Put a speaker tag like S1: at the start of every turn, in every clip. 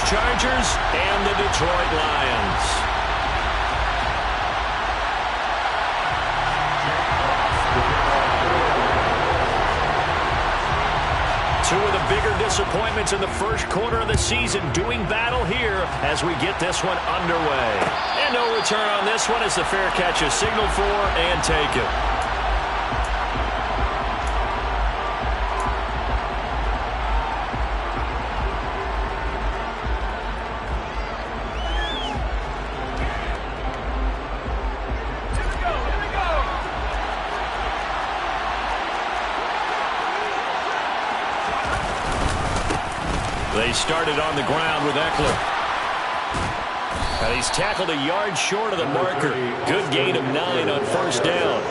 S1: Chargers and the Detroit Lions. Two of the bigger disappointments in the first quarter of the season doing battle here as we get this one underway. And no return on this one as the fair catch is signaled for and taken. They started on the ground with Eckler. And he's tackled a yard short of the marker. Good gain of 9 on first down.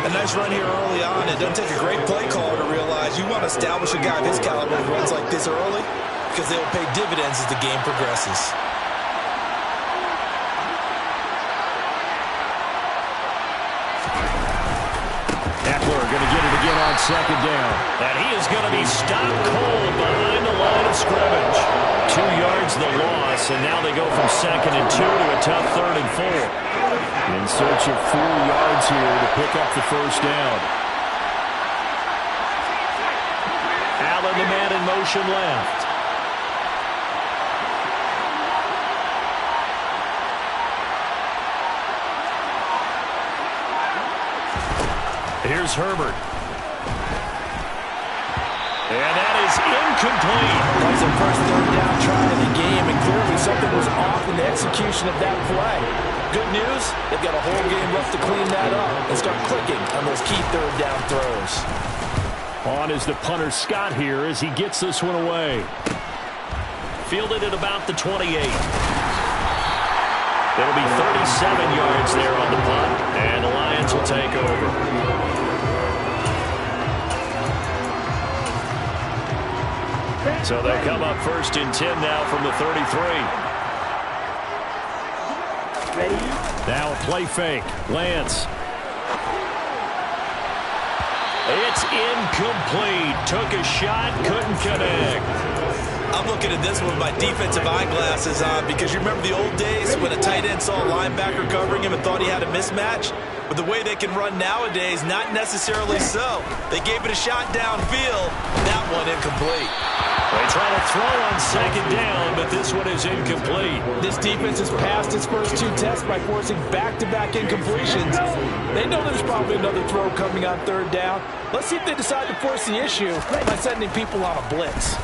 S2: A nice run here early on. It doesn't take a great play caller to realize you want to establish a guy of his caliber who runs like this early because they will pay dividends as the game progresses.
S1: Eckler going to get it again on second down. And he is going to be stopped cold behind the line of scrimmage. 2 yards the loss, and now they go from 2nd and 2 to a tough 3rd and 4. In search of 4 yards here to pick up the first down. Allen, the man in motion left. Here's Herbert. And that is incomplete.
S3: That was their first 3rd down try of the game, and clearly something was off in the execution of that play. Good news, they've got a whole game left to clean that up and start clicking on those key 3rd down throws.
S1: On is the punter Scott here as he gets this one away. Fielded at about the 28. It'll be 37 yards there on the punt, and the Lions will take over. So they come up 1st and 10 now from the 33.
S3: Ready?
S1: Now a play fake. Lance. It's incomplete. Took a shot, couldn't connect.
S2: I'm looking at this one with my defensive eyeglasses on because you remember the old days when a tight end saw a linebacker covering him and thought he had a mismatch? But the way they can run nowadays, not necessarily so. They gave it a shot downfield. That one incomplete.
S1: They try to throw on 2nd down, but this one is incomplete.
S3: This defense has passed its first 2 tests by forcing back-to-back incompletions. They know there's probably another throw coming on 3rd down. Let's see if they decide to force the issue by sending people on a blitz.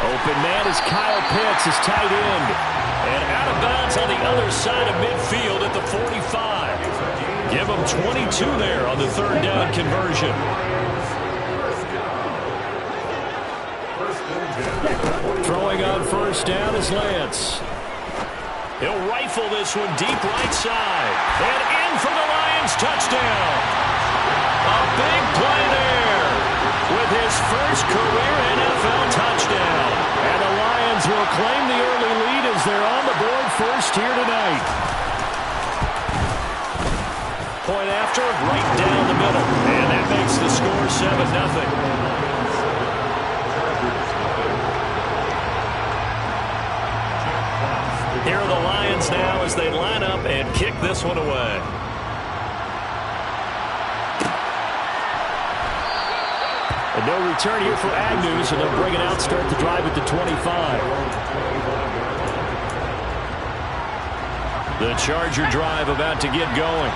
S1: Open man is Kyle Pitts, his tight end. And out of bounds on the other side of midfield at the 45. Give them 22 there on the 3rd down conversion. Throwing on first down is Lance. He'll rifle this one deep right side. And in for the Lions touchdown. A big play there with his first career NFL touchdown. And the Lions will claim the early lead as they're on the board first here tonight. Point after, right down the middle. And that makes the score 7-0. Here are the Lions now as they line up and kick this one away. And no return here for Agnew, so they'll bring it out, start the drive at the 25. The Charger drive about to get going.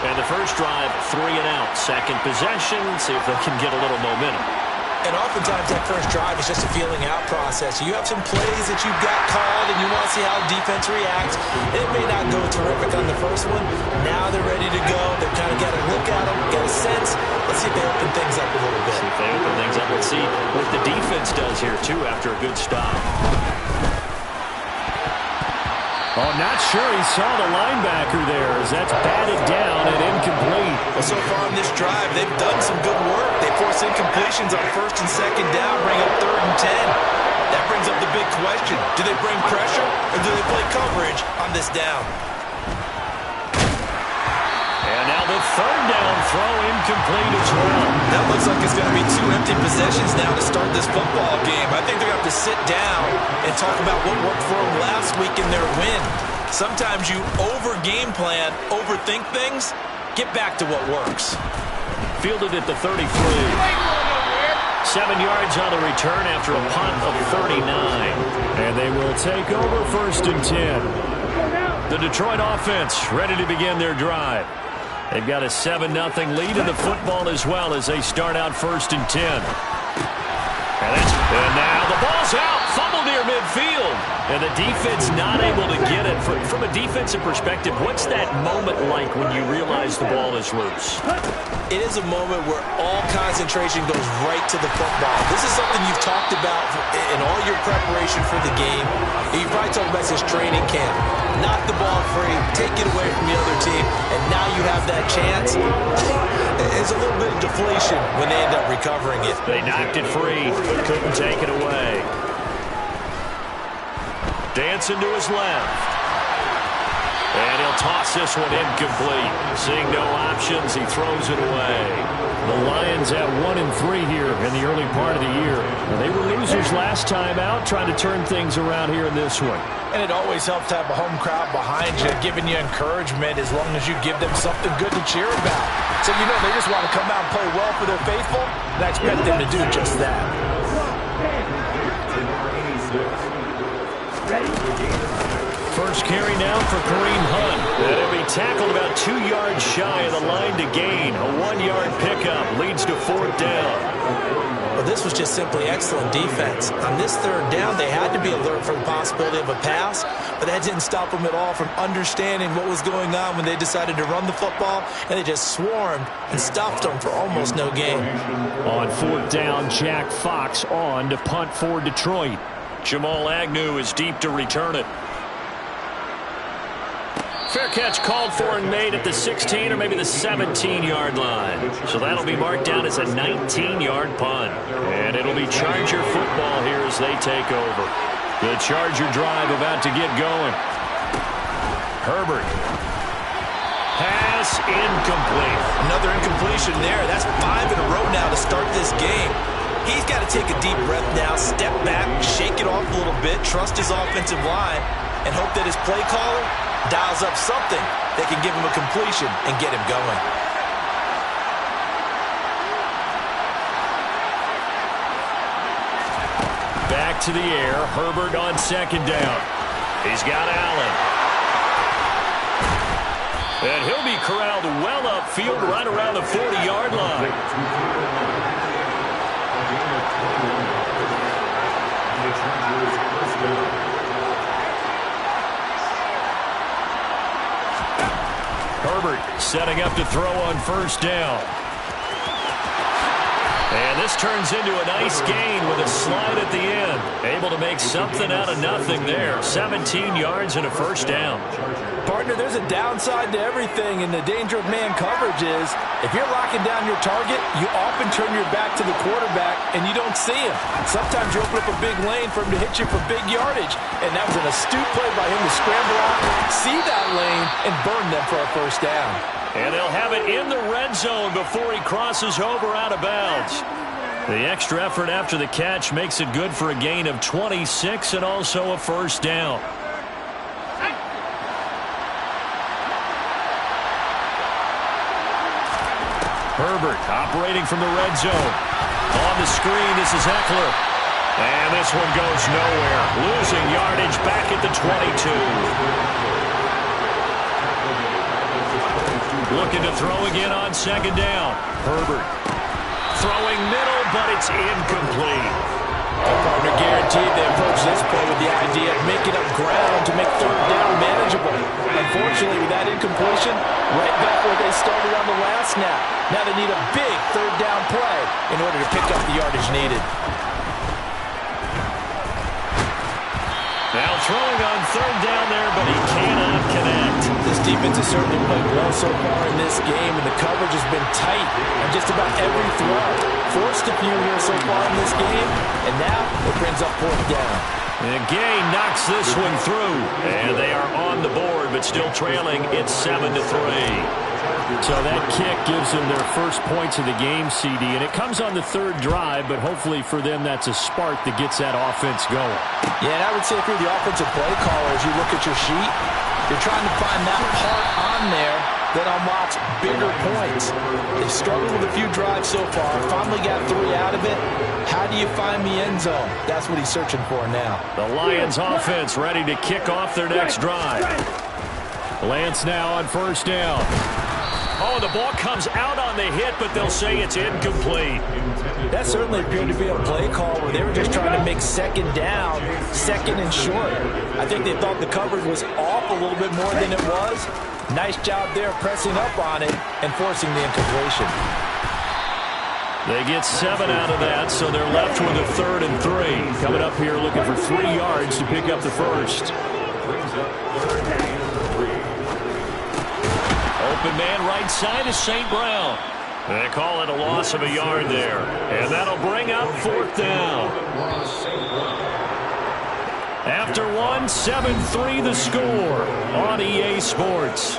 S1: And the first drive, 3 and out. Second possession, see if they can get a little momentum.
S2: And oftentimes that first drive is just a feeling out process. You have some plays that you've got called and you want to see how the defense reacts. It may not go terrific on the first one. Now they're ready to go. They've kind of got a look at them, get a sense. Let's see if they open things up a little bit.
S1: See if they open things up. Let's see what the defense does here, too, after a good stop. Oh, not sure he saw the linebacker there as that's batted down and incomplete.
S2: Well, so far on this drive, they've done some good work. They force incompletions on 1st and 2nd down, bring up 3rd and 10. That brings up the big question. Do they bring pressure or do they play coverage on this down?
S1: And now the third down throw incomplete as well.
S2: That looks like it's going to be 2 empty possessions now to start this football game. I think they're going to have to sit down and talk about what worked for them last week in their win. Sometimes you over-game plan, overthink things. Get back to what works.
S1: Fielded at the 33. 7 yards on the return after a punt of 39. And they will take over 1st and 10. The Detroit offense ready to begin their drive. They've got a 7-0 lead in the football as well as they start out 1st and 10. And now the ball's out. Fumble near midfield. And the defense not able to get it. From a defensive perspective, what's that moment like when you realize the ball is loose?
S2: It is a moment where all concentration goes right to the football. This is something you've talked about in all your preparation for the game. You probably talked about this training camp. Knock the ball free, take it away from the other team, and now you have that chance. It's a little bit of deflation when they end up recovering it.
S1: They knocked it free, but couldn't take it away. Dancing to his left. And he'll toss this one incomplete. Seeing no options, he throws it away. The Lions at 1-3 here in the early part of the year. They were losers last time out, trying to turn things around here in this one.
S3: And it always helps to have a home crowd behind you, giving you encouragement as long as you give them something good to cheer about. So you know they just want to come out and play well for their faithful, and I expect them to do just that.
S1: First carry now for Kareem Hunt. That'll be tackled about 2 yards shy of the line to gain. A 1-yard pickup leads to 4th down.
S2: Well, this was just simply excellent defense. On this 3rd down, they had to be alert for the possibility of a pass, but that didn't stop them at all from understanding what was going on when they decided to run the football, and they just swarmed and stopped them for almost no gain.
S1: On 4th down, Jack Fox on to punt for Detroit. Jamal Agnew is deep to return it. Fair catch called for and made at the 16 or maybe the 17-yard line. So that'll be marked down as a 19-yard punt. And it'll be Charger football here as they take over. The Charger drive about to get going. Herbert. Pass incomplete.
S2: Another incompletion there. That's 5 in a row now to start this game. He's got to take a deep breath now, step back, shake it off a little bit, trust his offensive line, and hope that his play caller dials up something that can give him a completion and get him going.
S1: Back to the air. Herbert on 2nd down. He's got Allen. And he'll be corralled well upfield right around the 40-yard line. Herbert setting up to throw on 1st down. And this turns into a nice gain with a slide at the end. Able to make something out of nothing there. 17 yards and a 1st down.
S3: Partner, there's a downside to everything, and the danger of man coverage is if you're locking down your target, you often turn your back to the quarterback and you don't see him. Sometimes you open up a big lane for him to hit you for big yardage, and that was an astute play by him to scramble out, see that lane, and burn them for a 1st down.
S1: And they'll have it in the red zone before he crosses over out of bounds. The extra effort after the catch makes it good for a gain of 26 and also a 1st down. Herbert operating from the red zone. On the screen, this is Eckler. And this one goes nowhere. Losing yardage back at the 22. Looking to throw again on 2nd down. Herbert throwing middle, but it's incomplete.
S3: Partner, guaranteed they approach this play with the idea of making up ground to make 3rd down manageable. Unfortunately, with that incompletion, right back where they started on the last snap. Now they need a big 3rd down play in order to pick up the yardage needed.
S1: Now throwing on 3rd down there, but he cannot connect.
S3: This defense has certainly played well so far in this game, and the coverage has been tight on just about every throw. Forced a few here so far in this game, and now it brings up 4th down.
S1: And Gay knocks this one through, and they are on the board, but still trailing. It's 7-3. So that kick gives them their first points of the game, CD, and it comes on the third drive, but hopefully for them that's a spark that gets that offense going.
S3: Yeah, and I would say if you're the offensive play caller, as you look at your sheet, you're trying to find that part on there that unlocks bigger points. They've struggled with a few drives so far, finally got 3 out of it. How do you find the end zone? That's what he's searching for now.
S1: The Lions offense ready to kick off their next drive. Lance now on first down. Oh, the ball comes out on the hit, but they'll say it's incomplete.
S3: That certainly appeared to be a play call where they were just trying to make second down, second and short. I think they thought the coverage was off a little bit more than it was. Nice job there pressing up on it and forcing the incompletion.
S1: They get 7 out of that, so they're left with a 3rd and 3. Coming up here looking for 3 yards to pick up the first. Open man right side is St. Brown. They call it a loss of a yard there. And that'll bring up 4th down. After 1, 7-3 the score on EA Sports.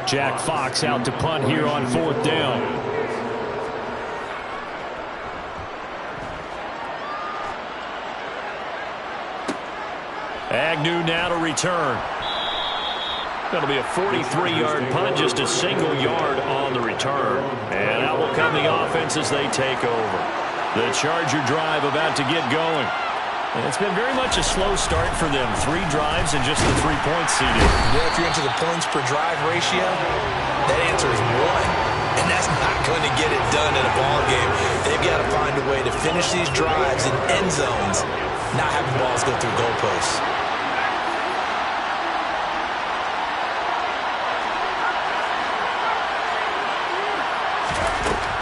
S1: Jack Fox out to punt here on 4th down. Agnew now to return. Going to be a 43-yard punt, just a single yard on the return. And out will come the offense as they take over. The Charger drive about to get going. And it's been very much a slow start for them. 3 drives and just the 3 points CD.
S2: Yeah, if you're into the points per drive ratio, that answer is 1. And that's not going to get it done in a ball game. They've got to find a way to finish these drives in end zones, not having balls go through goalposts.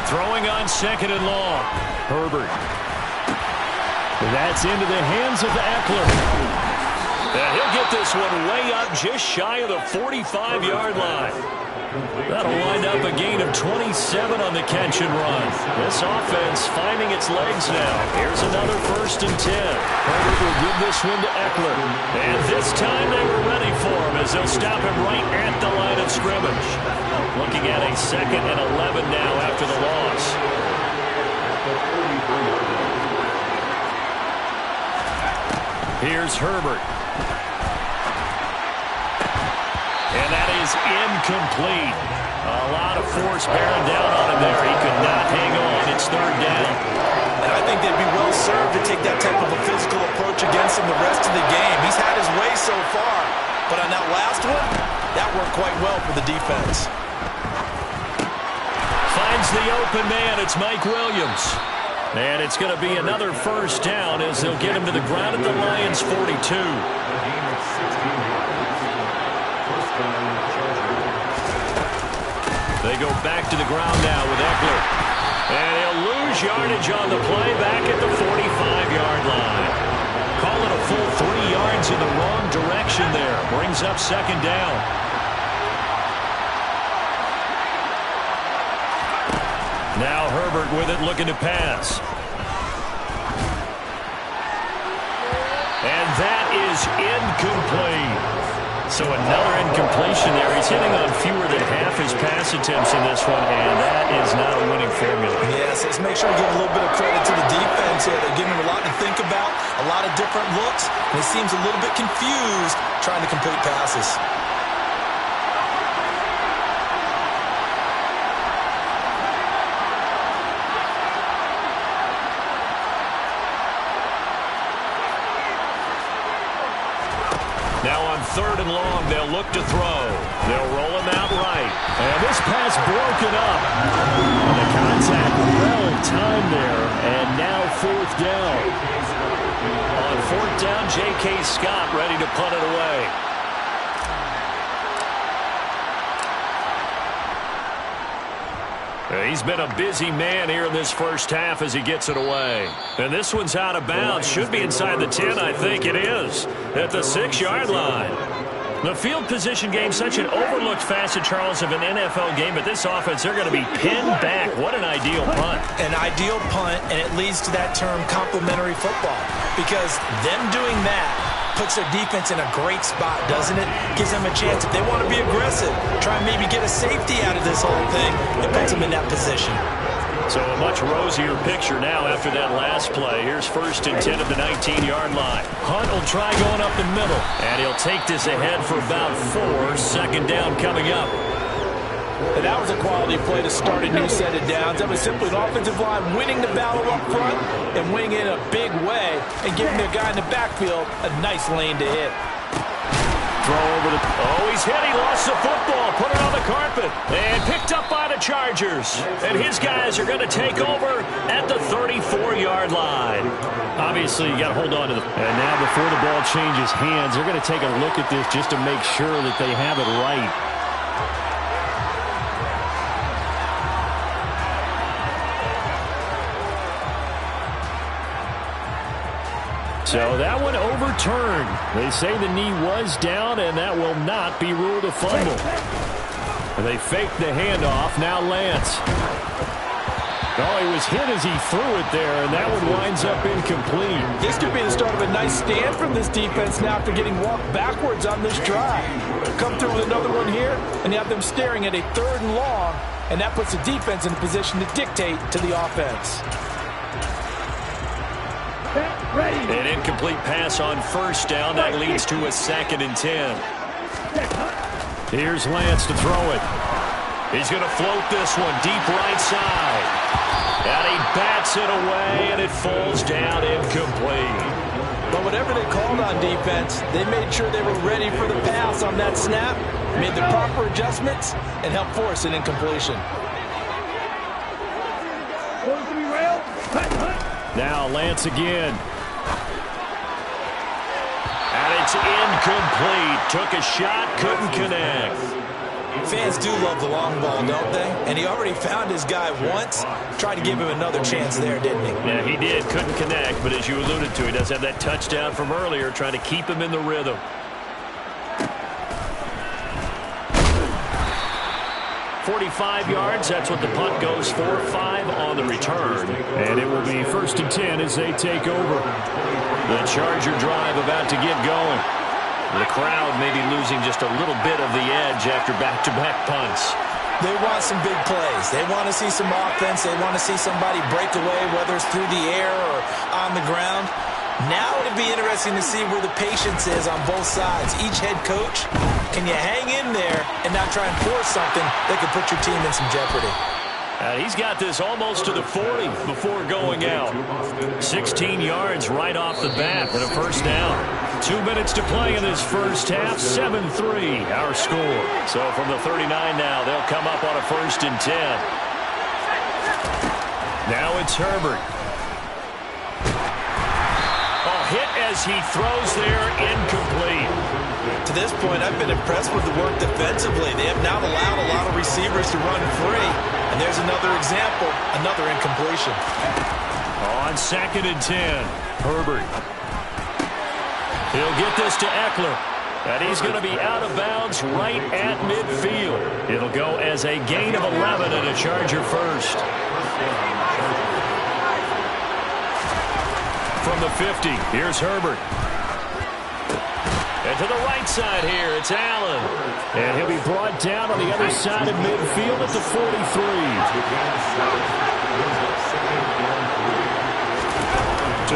S1: Throwing on 2nd and long. Herbert. That's into the hands of Eckler. And he'll get this one way up just shy of the 45-yard line. That'll wind up a gain of 27 on the catch and run. This offense finding its legs now. Here's another 1st and 10. Herbert will give this one to Eckler. And this time they were ready for him as they'll stop him right at the line of scrimmage. Looking at a 2nd and 11 now after the loss. Here's Herbert. And that is incomplete. A lot of force bearing down on him there. He could not hang on. It's 3rd down.
S2: And I think they'd be well served to take that type of a physical approach against him the rest of the game. He's had his way so far. But on that last one, that worked quite well for the defense.
S1: Finds the open man. It's Mike Williams. And it's going to be another 1st down as they'll get him to the ground at the Lions' 42. They go back to the ground now with Eckler. And he'll lose yardage on the play back at the 45-yard line. Call it a full 3 yards in the wrong direction there. Brings up 2nd down. Now Herbert with it, looking to pass. And that is incomplete. So another incompletion there. He's hitting on fewer than half his pass attempts in this one, and that is not a winning formula.
S2: Yes, let's make sure to give a little bit of credit to the defense here. They're giving him a lot to think about, a lot of different looks, and he seems a little bit confused trying to complete passes.
S1: Now on 3rd and long, they'll look to throw. They'll roll him out right. And this pass broken up. The contact well timed there. And now 4th down. On 4th down, J.K. Scott ready to punt it away. He's been a busy man here in this first half as he gets it away. And this one's out of bounds. Should be inside the 10, I think it is. At the 6-yard line. The field position game, such an overlooked facet, Charles, of an NFL game, but this offense, they're going to be pinned back. What an ideal punt.
S2: An ideal punt, and it leads to that term complementary football, because them doing that puts their defense in a great spot, doesn't it? Gives them a chance, if they want to be aggressive, try and maybe get a safety out of this whole thing, it puts them in that position.
S1: So a much rosier picture now after that last play. Here's 1st and 10 at the 19-yard line. Hunt will try going up the middle, and he'll take this ahead for about 4. Second down coming up.
S3: And that was a quality play to start a new set of downs. That was simply an offensive line winning the battle up front and winning it in a big way and giving their guy in the backfield a nice lane to hit.
S1: Throw over the... Oh, he's hit. He lost the football. Put it on the carpet. And picked up by the Chargers. And his guys are going to take over at the 34-yard line. Obviously, you got to hold on to the... And now before the ball changes hands, they're going to take a look at this just to make sure that they have it right. So that one overturned. They say the knee was down, and that will not be ruled a fumble. And they faked the handoff. Now Lance. Oh, he was hit as he threw it there, and that one winds up incomplete.
S3: This could be the start of a nice stand from this defense now after getting walked backwards on this drive. Come through with another one here, and you have them staring at a 3rd and long, and that puts the defense in a position to dictate to the offense.
S1: An incomplete pass on 1st down. That leads to a 2nd and 10. Here's Lance to throw it. He's going to float this one deep right side. And he bats it away, and it falls down incomplete.
S3: But whatever they called on defense, they made sure they were ready for the pass on that snap, made the proper adjustments, and helped force an incompletion.
S1: Now Lance again. And it's incomplete. Took a shot, couldn't connect.
S2: Fans do love the long ball, don't they? And he already found his guy once. Tried to give him another chance there, didn't he?
S1: Yeah, he did. Couldn't connect, but as you alluded to, he does have that touchdown from earlier, trying to keep him in the rhythm. .45 yards, that's what the punt goes for. 5 on the return. And it will be 1st and 10 as they take over. The Charger drive about to get going. The crowd may be losing just a little bit of the edge after back-to-back punts.
S2: They want some big plays. They want to see some offense. They want to see somebody break away, whether it's through the air or on the ground. Now it'd be interesting to see where the patience is on both sides. Each head coach, can you hang in there and not try and force something that could put your team in some jeopardy?
S1: He's got this almost to the 40 before going out. 16 yards right off the bat and a 1st down. 2 minutes to play in this first half. 7-3 our score. So from the 39 now, they'll come up on a 1st and 10. Now it's Herbert. Hit as he throws there, incomplete.
S2: To this point, I've been impressed with the work defensively. They have now allowed a lot of receivers to run free. And there's another example, another incompletion.
S1: On 2nd and 10, Herbert. He'll get this to Eckler. And he's going to be out of bounds right at midfield. It'll go as a gain of 11 and a Charger 1st. From the 50, here's Herbert. And to the right side here, it's Allen. And he'll be brought down on the other side of midfield at the 43.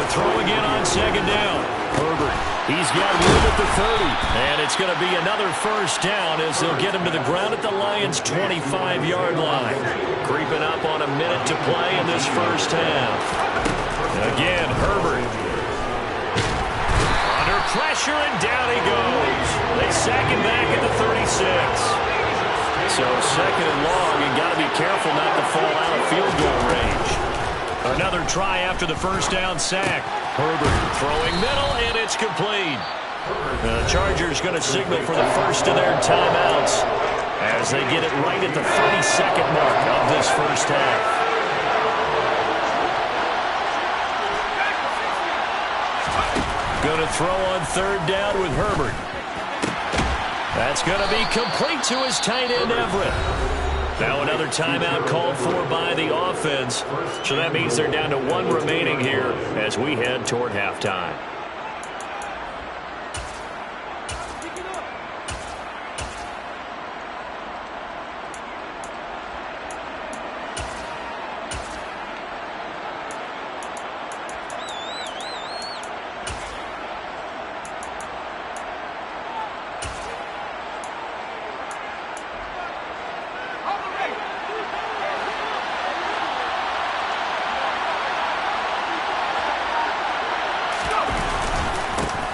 S1: To throw again on 2nd down. Herbert, he's got room at the 30. And it's going to be another 1st down as they'll get him to the ground at the Lions' 25-yard line. Creeping up on a minute to play in this first half. Again, Herbert. Under pressure, and down he goes. They sack him back at the 36. So 2nd and long, you got to be careful not to fall out of field goal range. Another try after the 1st down sack. Herbert throwing middle, and it's complete. The Chargers going to signal for the first of their timeouts as they get it right at the 32nd mark of this first half. Going to throw on 3rd down with Herbert. That's going to be complete to his tight end, Everett. Now another timeout called for by the offense. So that means they're down to one remaining here as we head toward halftime.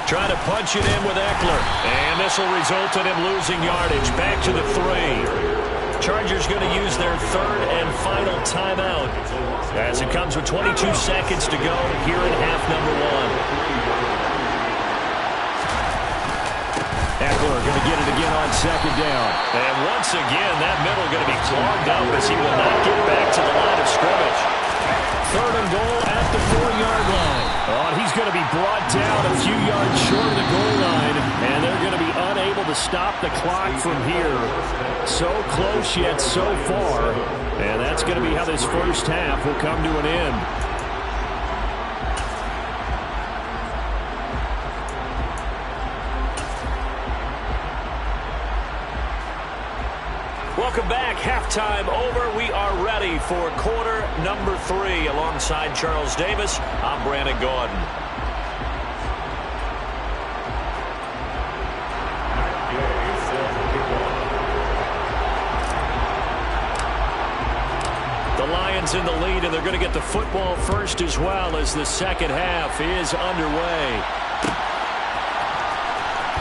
S1: Trying to punch it in with Eckler. And this will result in him losing yardage. Back to the 3. Chargers going to use their third and final timeout as it comes with 22 seconds to go here in half number 1. Eckler going to get it again on second down. And once again, that middle going to be clogged up as he will not get back to the line of scrimmage. Third and goal at the 4-yard line. Oh, and he's going to be brought down a few yards short of the goal line, and they're going to be unable to stop the clock from here. So close yet so far, and that's going to be how this first half will come to an end. Welcome back. Halftime over. We are ready for quarter number 3. Alongside Charles Davis, I'm Brandon Gordon. The Lions in the lead, and they're going to get the football first as well as the second half is underway.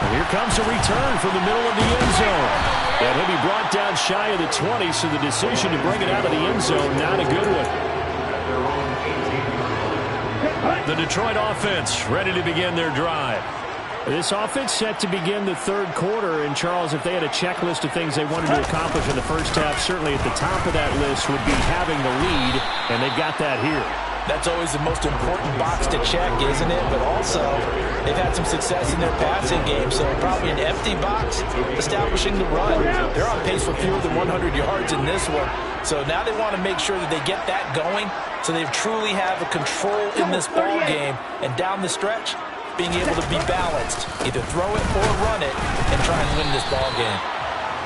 S1: And here comes a return from the middle of the end zone. And he'll be brought down shy of the 20, so the decision to bring it out of the end zone, not a good one. The Detroit offense ready to begin their drive. This offense set to begin the third quarter. And, Charles, if they had a checklist of things they wanted to accomplish in the first half, certainly at the top of that list would be having the lead, and they've got that here.
S3: That's always the most important box to check, isn't it? But also, they've had some success in their passing game, so probably an empty box establishing the run. They're on pace for fewer than 100 yards in this one. So now they want to make sure that they get that going so they truly have a control in this ball game. And down the stretch, being able to be balanced, either throw it or run it, and try and win this ball game.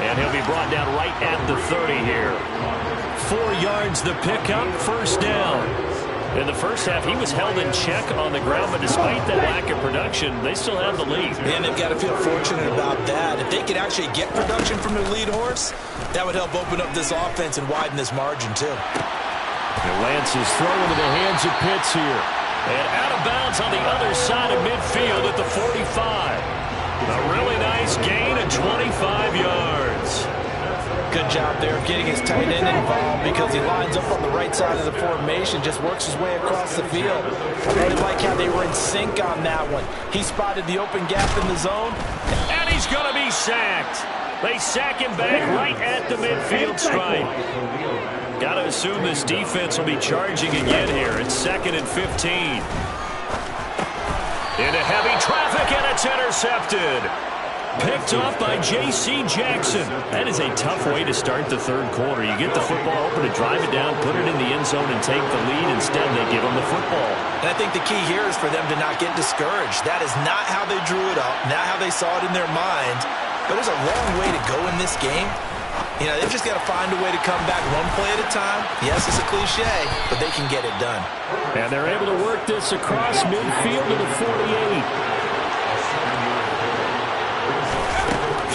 S1: And he'll be brought down right at the 30 here. 4 yards the pickup, first down. In the first half, he was held in check on the ground, but despite that lack of production, they still have the lead.
S2: And they've got to feel fortunate about that. If they could actually get production from their lead horse, that would help open up this offense and widen this margin, too.
S1: And Lance is thrown into the hands of Pitts here. And out of bounds on the other side of midfield at the 45. A really nice gain of 25 yards.
S3: Good job there of getting his tight end involved because he lines up on the right side of the formation, just works his way across the field. I really like how they were in sync on that one. He spotted the open gap in the zone.
S1: And he's going to be sacked. They sack him back right at the midfield stripe. Got to assume this defense will be charging again here. It's 2nd and 15. Into heavy traffic, and it's intercepted. Picked off by J.C. Jackson. That is a tough way to start the third quarter. You get the football open to drive it down, put it in the end zone, and take the lead. Instead, they give them the football.
S2: And I think the key here is for them to not get discouraged. That is not how they drew it up, not how they saw it in their mind. But there's a long way to go in this game. You know, they've just got to find a way to come back one play at a time. Yes, it's a cliche, but they can get it done.
S1: And they're able to work this across midfield to the 48.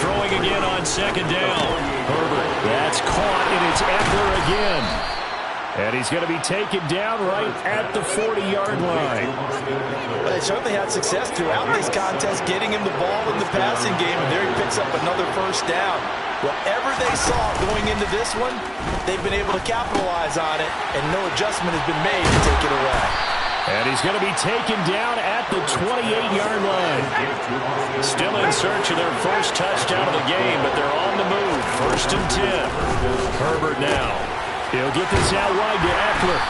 S1: Throwing again on second down. Herbert, that's caught, and it's Eckler again. And he's going to be taken down right at the 40-yard line.
S3: Well, they certainly had success throughout this contest, getting him the ball in the passing game, and there he picks up another first down. Whatever they saw going into this one, they've been able to capitalize on it, and no adjustment has been made to take it away.
S1: And he's going to be taken down at the 28-yard line. Still in search of their first touchdown of the game, but they're on the move. 1st and 10. Herbert now. He'll get this out wide to Eckler.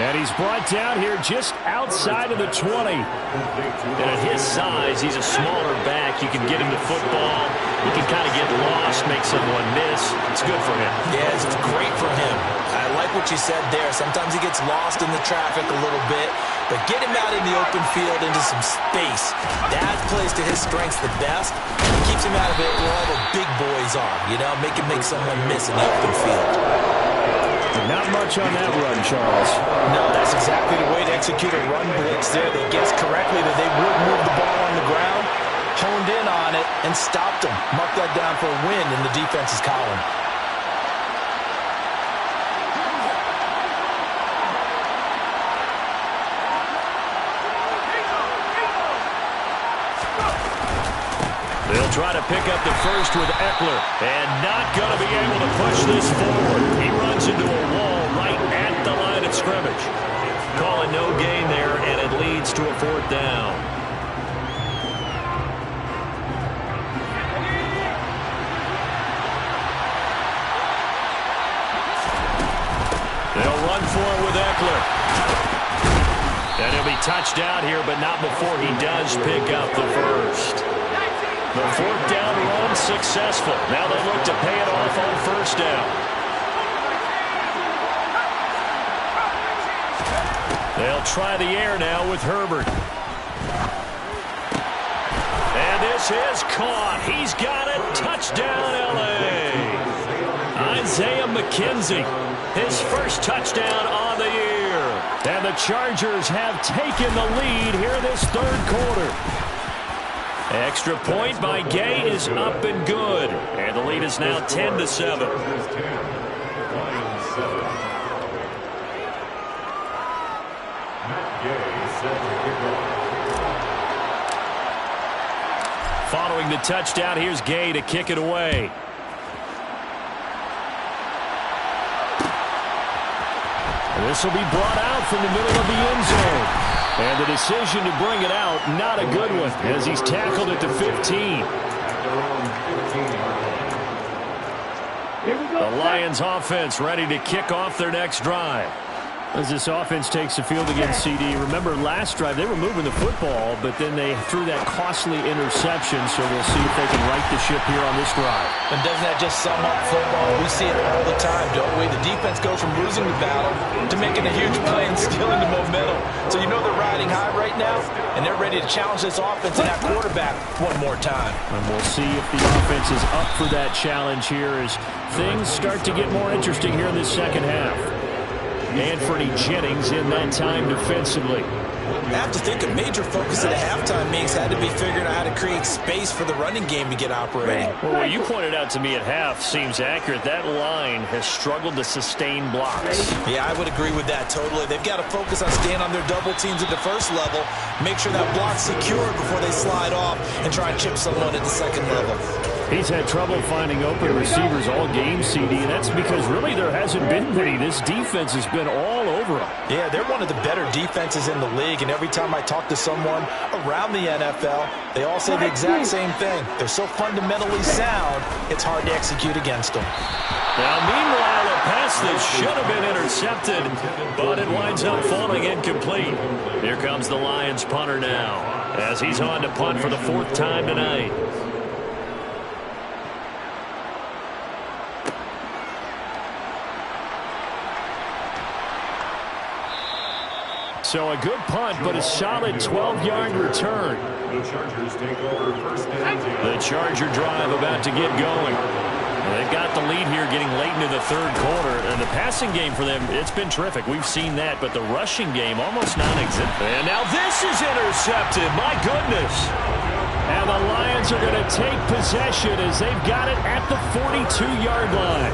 S1: And he's brought down here just outside of the 20. And at his size, he's a smaller back. You can get him the football. He can kind of get lost, make someone miss. It's good for him.
S2: Yeah, it's great for him. I like what you said there. Sometimes he gets lost in the traffic a little bit, but get him out in the open field into some space. That plays to his strengths the best. It keeps him out of it where all the big boys are, you know, make someone miss in the open field.
S1: Not much on that run, Charles.
S3: No, that's exactly the way to execute a run blitz there. They guessed correctly that they would move the ball on the ground, honed in on it, and stopped them. Mark that down for a win in the defense's column.
S1: They'll try to pick up the first with Eckler, and not going to be able to push this forward. He runs into a wall right at the line of scrimmage. Calling no gain there, and it leads to a 4th down. They'll run for it with Eckler. And he'll be touched out here, but not before he does pick up the first. The 4th down run successful. Now they look to pay it off on 1st down. They'll try the air now with Herbert. And this is caught. He's got it. Touchdown, L.A. Isaiah McKenzie, his first touchdown on the year. And the Chargers have taken the lead here this 3rd quarter. Extra point by Gay is up and good. And the lead is now 10-7. Following the touchdown, here's Gay to kick it away. This will be brought out from the middle of the end zone. And the decision to bring it out, not a good one, as he's tackled at the 15. The Lions offense ready to kick off their next drive. As this offense takes the field against CD, remember last drive they were moving the football, but then they threw that costly interception, so we'll see if they can right the ship here on this drive.
S3: And doesn't that just sum up football? We see it all the time, don't we? The defense goes from losing the battle to making a huge play and stealing the momentum. So you know they're riding high right now, and they're ready to challenge this offense and that quarterback one more time.
S1: And we'll see if the offense is up for that challenge here as things start to get more interesting here in this second half. Anthony Jennings in that time defensively.
S2: I have to think a major focus of the halftime meetings had to be figuring out how to create space for the running game to get operating.
S1: Well, what you pointed out to me at half seems accurate. That line has struggled to sustain blocks.
S2: Yeah, I would agree with that totally. They've got to focus on staying on their double teams at the first level, make sure that block's secure before they slide off and try and chip someone at the second level.
S1: He's had trouble finding open receivers all game, CD, and that's because really there hasn't been many. This defense has been all over him.
S3: Yeah, they're one of the better defenses in the league, and every time I talk to someone around the NFL, they all say the exact same thing. They're so fundamentally sound, it's hard to execute against them.
S1: Now, meanwhile, a pass that should have been intercepted, but it winds up falling incomplete. Here comes the Lions punter now, as he's on to punt for the 4th time tonight. So a good punt, but a solid 12-yard return.
S4: The Chargers take over 1st and 10.
S1: The Charger drive about to get going. They've got the lead here getting late into the 3rd quarter. And the passing game for them, it's been terrific. We've seen that, but the rushing game almost non-existent. And now this is intercepted. My goodness. And the Lions are going to take possession as they've got it at the 42-yard line.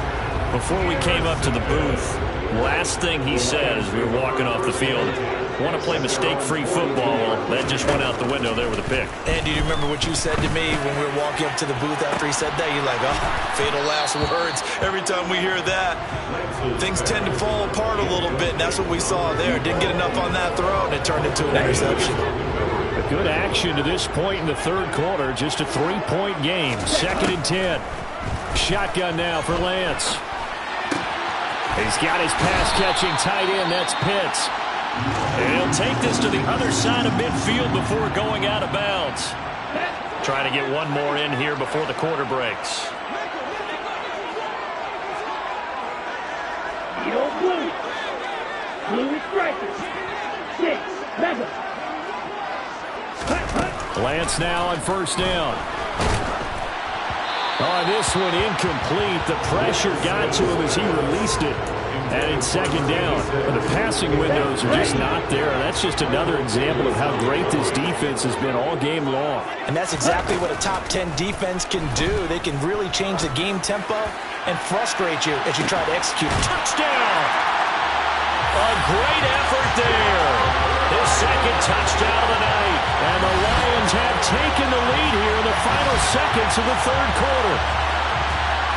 S1: Before we came up to the booth, last thing he said as we were walking off the field, want to play mistake-free football. Well, that just went out the window there with a pick.
S2: And do you remember what you said to me when we were walking up to the booth after he said that? You're like, oh, fatal last words. Every time we hear that, things tend to fall apart a little bit, and that's what we saw there. Didn't get enough on that throw, and it turned into an interception.
S1: Good action to this point in the 3rd quarter. Just a 3-point game. 2nd and 10. Shotgun now for Lance. He's got his pass-catching tight end. That's Pitts. And he'll take this to the other side of midfield before going out of bounds. Trying to get one more in here before the quarter breaks.
S5: Blue strikers. 6, mega.
S1: Lance now on first down. Oh, this one incomplete. The pressure got to him as he released it. And in second down, the passing windows are just not there. That's just another example of how great this defense has been all game long.
S3: And that's exactly what a top 10 defense can do. They can really change the game tempo and frustrate you as you try to execute.
S1: Touchdown! A great effort there. His second touchdown of the night. And the Lions have taken the lead here in the final seconds of the third quarter.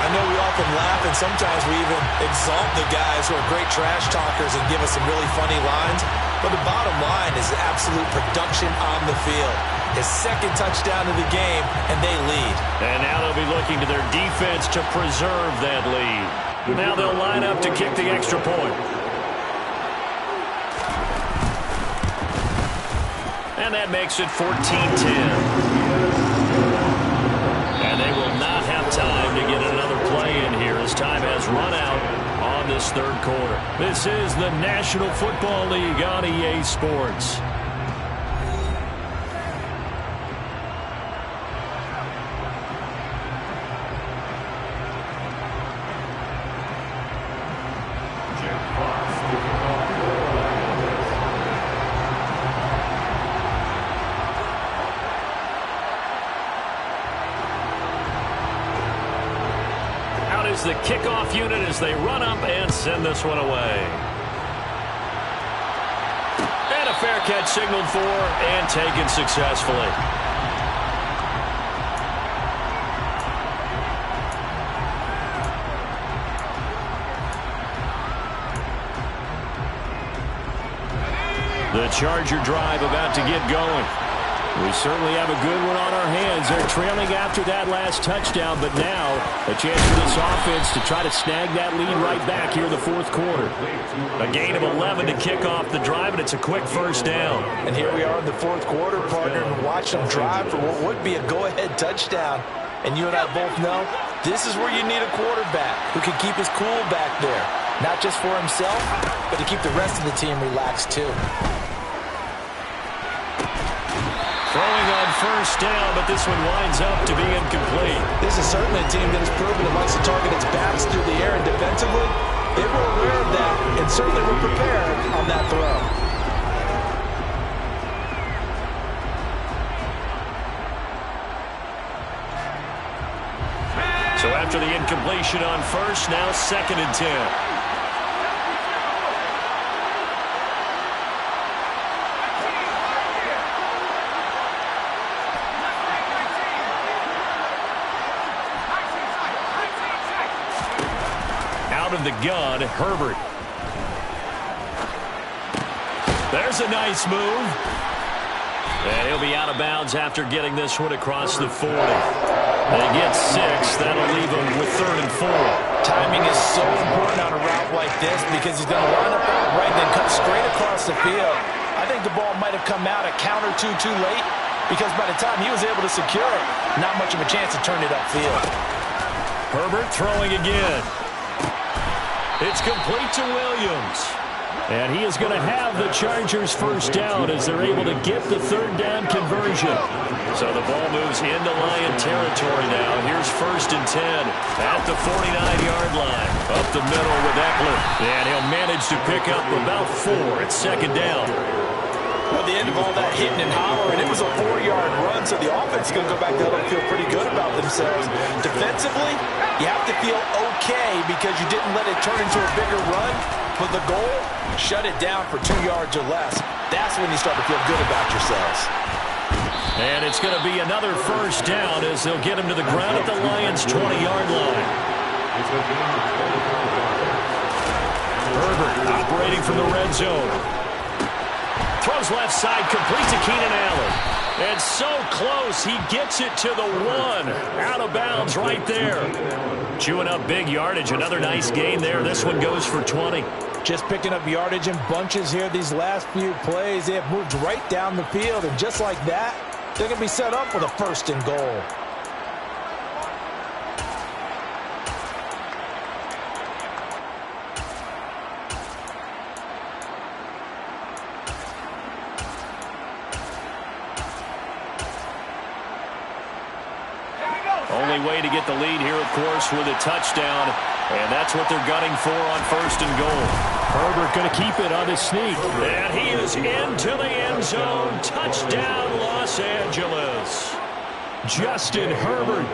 S2: I know we often laugh and sometimes we even exalt the guys who are great trash talkers and give us some really funny lines. But the bottom line is absolute production on the field. His second touchdown of the game, and they lead.
S1: And now they'll be looking to their defense to preserve that lead. Now they'll line up to kick the extra point. And that makes it 14-10. And they will not have time to get another play in here as time has run out on this third quarter. This is the National Football League on EA Sports. The kickoff unit as they run up and send this one away. And a fair catch signaled for and taken successfully. The Charger drive about to get going. We certainly have a good one on our hands. They're trailing after that last touchdown, but now a chance for this offense to try to snag that lead right back here in the fourth quarter. A gain of 11 to kick off the drive, and it's a quick first down.
S3: And here we are in the fourth quarter, partner, and watch them drive for what would be a go-ahead touchdown. And you and I both know this is where you need a quarterback who can keep his cool back there. Not just for himself, but to keep the rest of the team relaxed too.
S1: Throwing on first down, but this one winds up to be incomplete.
S3: This is certainly a team that has proven it likes to target its backs through the air, and defensively, they were aware of that and certainly were prepared on that throw.
S1: So after the incompletion on first, now 2nd and 10. Of the gun, Herbert. There's a nice move. And he'll be out of bounds after getting this one across the 40. They get 6. That'll leave him with 3rd and 4.
S3: Timing is so important on a route like this because he's going to line up out right and then cut straight across the field. I think the ball might have come out a count or two too late because by the time he was able to secure it, not much of a chance to turn it upfield.
S1: Herbert throwing again. It's complete to Williams. And he is going to have the Chargers first down as they're able to get the 3rd down conversion. So the ball moves into Lion territory now. Here's 1st and 10 at the 49-yard line. Up the middle with Eckler. And he'll manage to pick up about 4 at 2nd down.
S3: Well, the end of all that hitting and hollering, it was a 4-yard run, so the offense is going to go back there and feel pretty good about themselves. Defensively, you have to feel okay because you didn't let it turn into a bigger run, but the goal, shut it down for 2 yards or less. That's when you start to feel good about yourselves.
S1: And it's going to be another first down as they'll get him to the ground at the Lions' 20-yard line. Herbert operating from the red zone. Throws left side, complete to Keenan Allen. And so close, he gets it to the 1. Out of bounds right there. Chewing up big yardage. Another nice gain there. This one goes for 20.
S3: Just picking up yardage in bunches here these last few plays. They have moved right down the field, and just like that, they're going to be set up with a 1st and goal.
S1: Only way to get the lead here, of course, with a touchdown. And that's what they're gunning for on 1st and goal.
S6: Herbert going to keep it on his sneak.
S1: And he is into the end zone. Touchdown, Los Angeles. Justin Herbert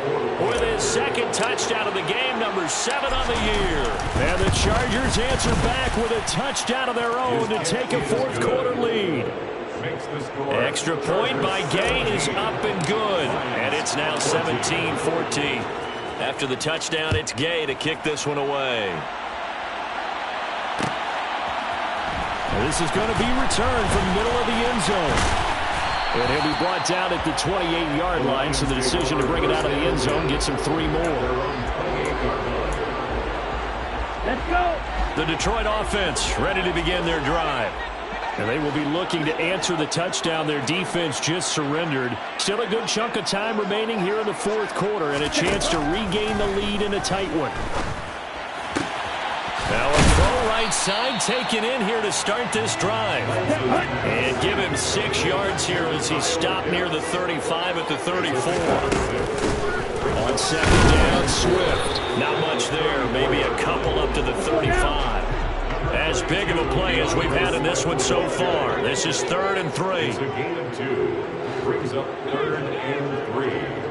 S1: with his 2nd touchdown of the game, number 7 on the year.
S6: And the Chargers answer back with a touchdown of their own to take a 4th quarter lead.
S1: Extra point by Gay is up and good. And it's now 17-14. After the touchdown, it's Gay to kick this one away.
S6: This is going to be returned from the middle of the end zone. And he'll be brought down at the 28-yard line, so the decision to bring it out of the end zone gets him 3 more.
S5: Let's go.
S1: The Detroit offense ready to begin their drive.
S6: And they will be looking to answer the touchdown their defense just surrendered. Still a good chunk of time remaining here in the 4th quarter and a chance to regain the lead in a tight one.
S1: Now a throw right side taken in here to start this drive. And give him 6 yards here as he stopped near the 35 at the 34. On 2nd down, Swift. Not much there, maybe a couple up to the 35. As big of a play as we've had in this one so far. This is 3rd and 3.
S4: It's a gain of 2. Brings up 3rd and 3.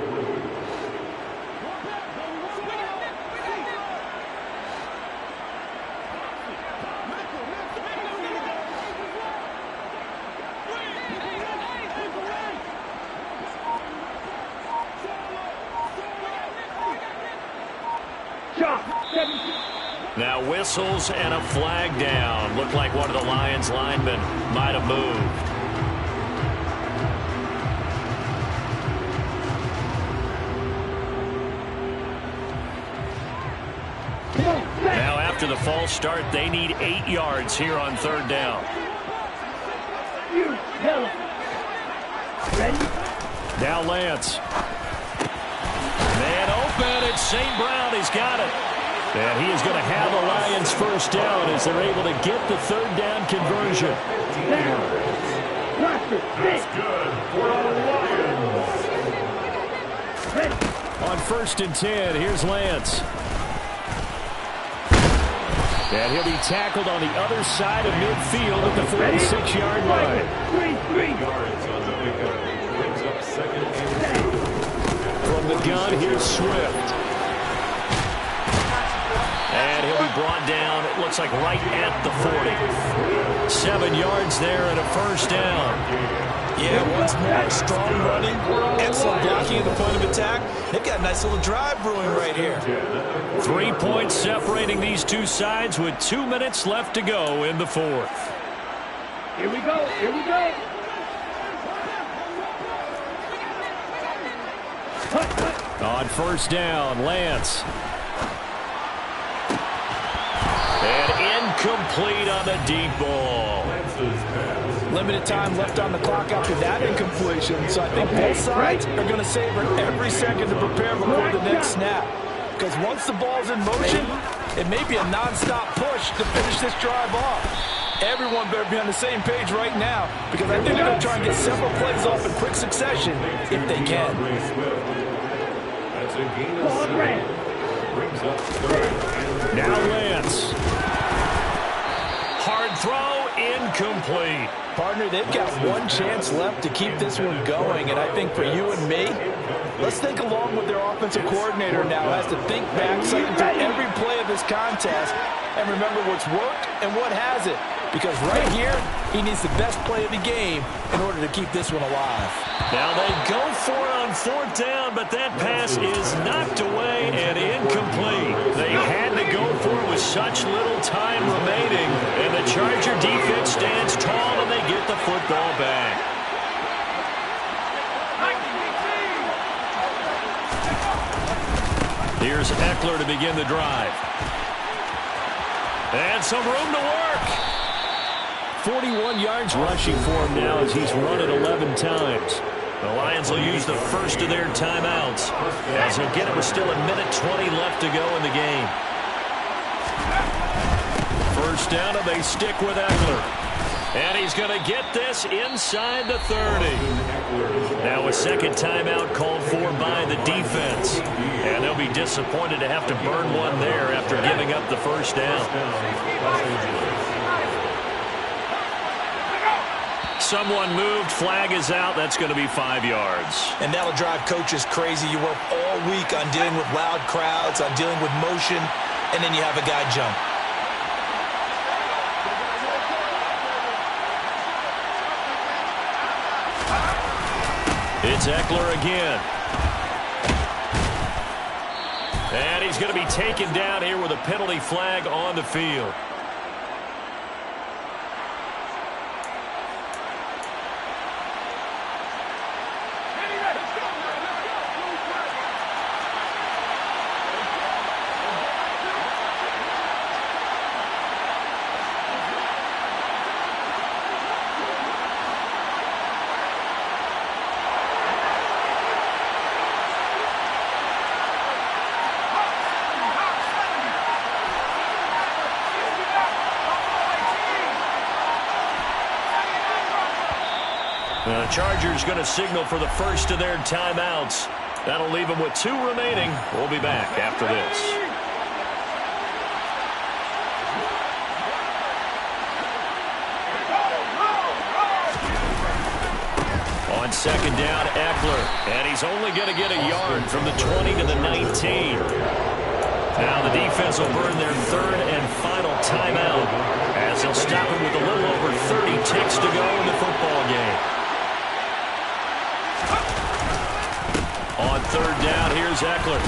S1: Now whistles and a flag down. Looked like one of the Lions linemen might have moved. Now after the false start, they need 8 yards here on 3rd down.
S5: You hell. Ready?
S6: Now Lance.
S1: Man open, it's St. Brown. He's got it.
S6: And he is going to have the Lions 1st down as they're able to get the 3rd down conversion.
S5: Down. Cluster.
S4: That's good for the Lions.
S5: Ready.
S6: On 1st and 10, here's Lance. And he'll be tackled on the other side of midfield at the 46-yard line.
S5: 3
S4: Yards on the pickup. Brings up 2nd and 2.
S6: From the gun, here's Swift.
S1: And he'll be brought down, it looks like right at the 40. 7 yards there and a 1st down.
S2: Yeah, once more, strong running, excellent blocking at the point of attack. They've got a nice little drive brewing right here.
S1: 3 points separating these two sides with 2 minutes left to go in the 4th.
S5: Here we go. Here we go.
S6: On 1st down, Lance.
S1: And incomplete on the deep ball.
S3: Limited time left on the clock after that incompletion, so I think both sides are going to savor every second to prepare before the next snap. Because once the ball's in motion, it may be a non-stop push to finish this drive off. Everyone better be on the same page right now, because I think they're going to try and get several plays off in quick succession if they can.
S4: That's a gain of 7. Brings up 3rd.
S6: Now Lance.
S1: Hard throw, incomplete.
S3: Partner, they've got one chance left to keep this one going, and I think for you and me, let's think along with their offensive coordinator now has to think back, cycle through every play of this contest, and remember what's worked and what hasn't. Because right here, he needs the best play of the game in order to keep this one alive.
S1: Now they go for it on 4th down, but that pass is knocked away and incomplete. They had to go for it with such little time remaining, and the Charger defense stands tall and they get the football back. Here's Eckler to begin the drive. And some room to work.
S6: 41 yards rushing for him now as he's run it 11 times.
S1: The Lions will use the first of their timeouts as he'll get it with still 1:20 left to go in the game. First down, and they stick with Eckler. And he's going to get this inside the 30. Now a second timeout called for by the defense. And they'll be disappointed to have to burn one there after giving up the first down. Someone moved, flag is out. That's going to be 5 yards.
S2: And that'll drive coaches crazy. You work all week on dealing with loud crowds, on dealing with motion, and then you have a guy jump.
S1: It's Eckler again. And he's going to be taken down here with a penalty flag on the field. The Chargers going to signal for the first of their timeouts. That'll leave them with 2 remaining. We'll be back after this. On second down, Eckler. And he's only going to get a yard from the 20 to the 19. Now the defense will burn their third and final timeout as they'll stop him with a little over 30 ticks to go in the football game. On third down, here's Eckler.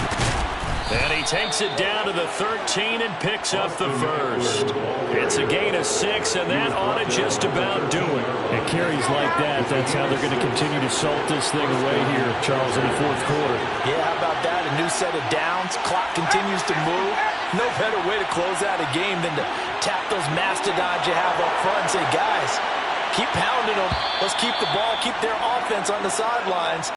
S1: And he takes it down to the 13 and picks up the first. It's a gain of 6, and that ought to just about do it.
S6: And carries like that, that's how they're going to continue to salt this thing away here, Charles, in the fourth quarter.
S3: Yeah, how about that? A new set of downs. Clock continues to move. No better way to close out a game than to tap those mastodons you have up front and say, guys, keep pounding them. Let's keep the ball, keep their offense on the sidelines.